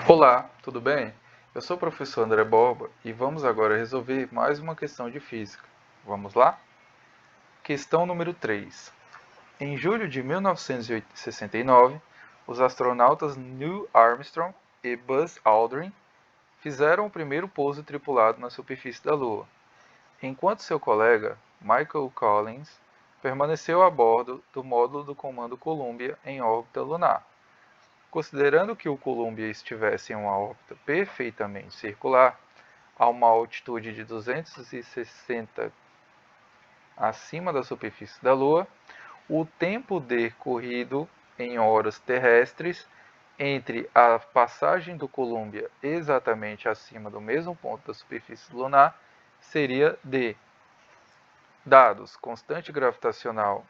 Olá, tudo bem? Eu sou o professor André Borba e vamos agora resolver mais uma questão de física. Vamos lá? Questão número 3. Em julho de 1969, os astronautas Neil Armstrong e Buzz Aldrin fizeram o primeiro pouso tripulado na superfície da Lua, enquanto seu colega, Michael Collins, permaneceu a bordo do módulo do comando Columbia em órbita lunar. Considerando que o Columbia estivesse em uma órbita perfeitamente circular, a uma altitude de 260 acima da superfície da Lua, o tempo decorrido em horas terrestres entre a passagem do Columbia exatamente acima do mesmo ponto da superfície lunar seria de dados constante gravitacional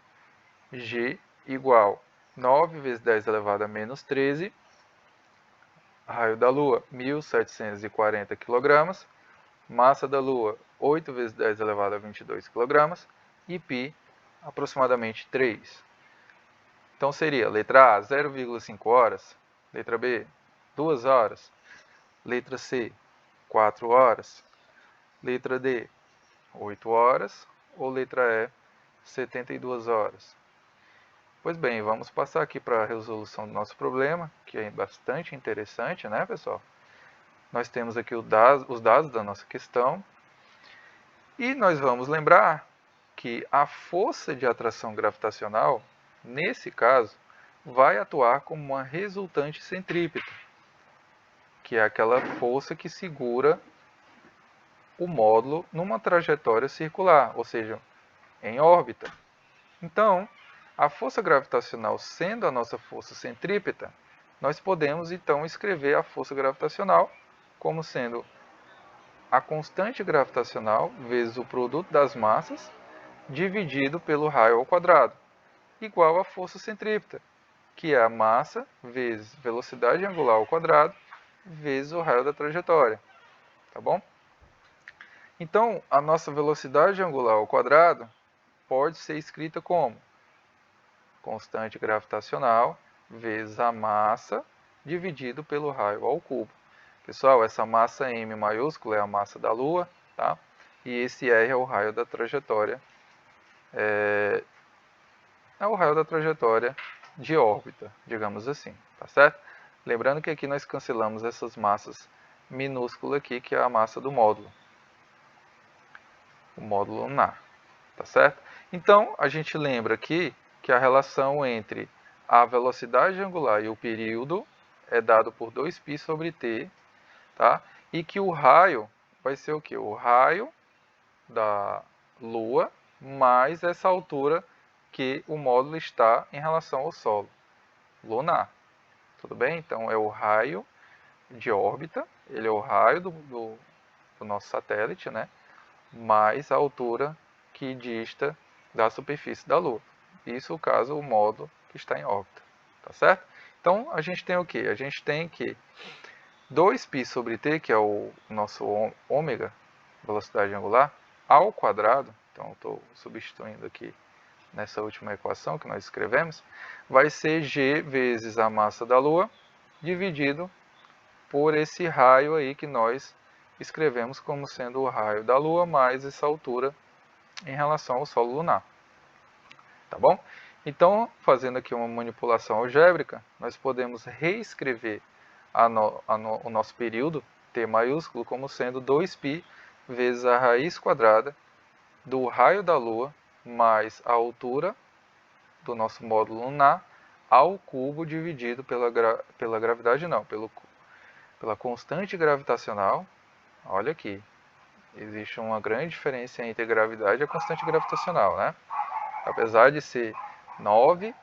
G igual 9 vezes 10 elevado a menos 13, raio da Lua 1.740 kg, massa da Lua 8 vezes 10 elevado a 22 kg e π aproximadamente 3. Então seria letra A 0,5 horas, letra B 2 horas, letra C 4 horas, letra D 8 horas ou letra E 72 horas. Pois bem, vamos passar aqui para a resolução do nosso problema, que é bastante interessante, né, pessoal? Nós temos aqui os dados da nossa questão e nós vamos lembrar que a força de atração gravitacional, nesse caso, vai atuar como uma resultante centrípeta, que é aquela força que segura o módulo numa trajetória circular, ou seja, em órbita. Então, a força gravitacional sendo a nossa força centrípeta, nós podemos então escrever a força gravitacional como sendo a constante gravitacional vezes o produto das massas dividido pelo raio ao quadrado, igual à força centrípeta, que é a massa vezes velocidade angular ao quadrado vezes o raio da trajetória. Tá bom? Então, a nossa velocidade angular ao quadrado pode ser escrita como constante gravitacional vezes a massa dividido pelo raio ao cubo. Pessoal, essa massa m maiúscula é a massa da Lua, tá? E esse r é o raio da trajetória, é o raio da trajetória de órbita, digamos assim, tá certo? Lembrando que aqui nós cancelamos essas massas minúsculas aqui, que é a massa do módulo, o módulo lunar, tá certo? Então, a gente lembra aqui que a relação entre a velocidade angular e o período é dado por 2π sobre t, tá? E que o raio vai ser o quê? O raio da Lua mais essa altura que o módulo está em relação ao solo lunar. Tudo bem? Então, é o raio de órbita, ele é o raio do nosso satélite, né? Mais a altura que dista da superfície da Lua. Isso caso o módulo que está em órbita. Tá certo? Então, a gente tem o quê? A gente tem que 2π sobre t, que é o nosso ômega, velocidade angular, ao quadrado, então estou substituindo aqui nessa última equação que nós escrevemos, vai ser g vezes a massa da Lua, dividido por esse raio aí que nós escrevemos como sendo o raio da Lua mais essa altura em relação ao solo lunar. Tá bom? Então, fazendo aqui uma manipulação algébrica, nós podemos reescrever o nosso período, t maiúsculo, como sendo 2π vezes a raiz quadrada do raio da Lua mais a altura do nosso módulo lunar ao cubo dividido pela gravidade, não, pela constante gravitacional. Olha aqui, existe uma grande diferença entre a gravidade e a constante gravitacional, né? Apesar de ser 9,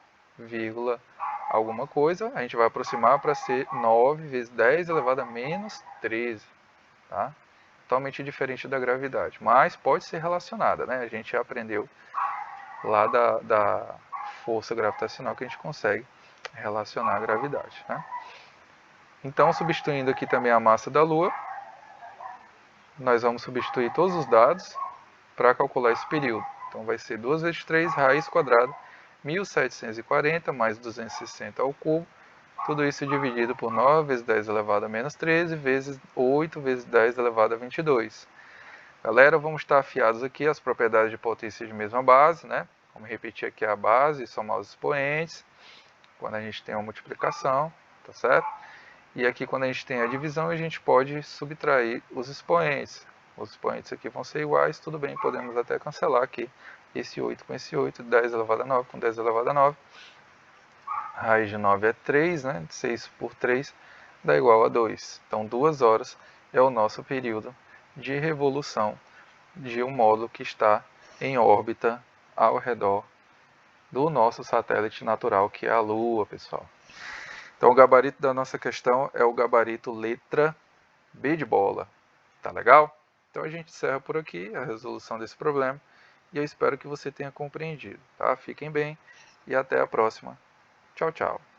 alguma coisa, a gente vai aproximar para ser 9 vezes 10 elevado a menos 13, tá? Totalmente diferente da gravidade, mas pode ser relacionada, né? A gente já aprendeu lá da força gravitacional que a gente consegue relacionar a gravidade, né? Então, substituindo aqui também a massa da Lua, nós vamos substituir todos os dados para calcular esse período. Então, vai ser 2 vezes 3 raiz quadrada, 1.740 mais 260 ao cubo, Tudo isso dividido por 9 vezes 10 elevado a menos 13 vezes 8 vezes 10 elevado a 22. Galera, vamos estar afiados aqui às propriedades de potência de mesma base, né? Vamos repetir aqui a base e somar os expoentes, quando a gente tem uma multiplicação, tá certo? E aqui, quando a gente tem a divisão, a gente pode subtrair os expoentes. Os expoentes aqui vão ser iguais, tudo bem, podemos até cancelar aqui esse 8 com esse 8, 10 elevado a 9 com 10 elevado a 9. Raiz de 9 é 3, né? 6 por 3 dá igual a 2. Então, 2 horas é o nosso período de revolução de um módulo que está em órbita ao redor do nosso satélite natural, que é a Lua, pessoal. Então, o gabarito da nossa questão é o gabarito letra B de bola. Tá legal? Então, a gente encerra por aqui a resolução desse problema e eu espero que você tenha compreendido. Tá? Fiquem bem e até a próxima. Tchau, tchau.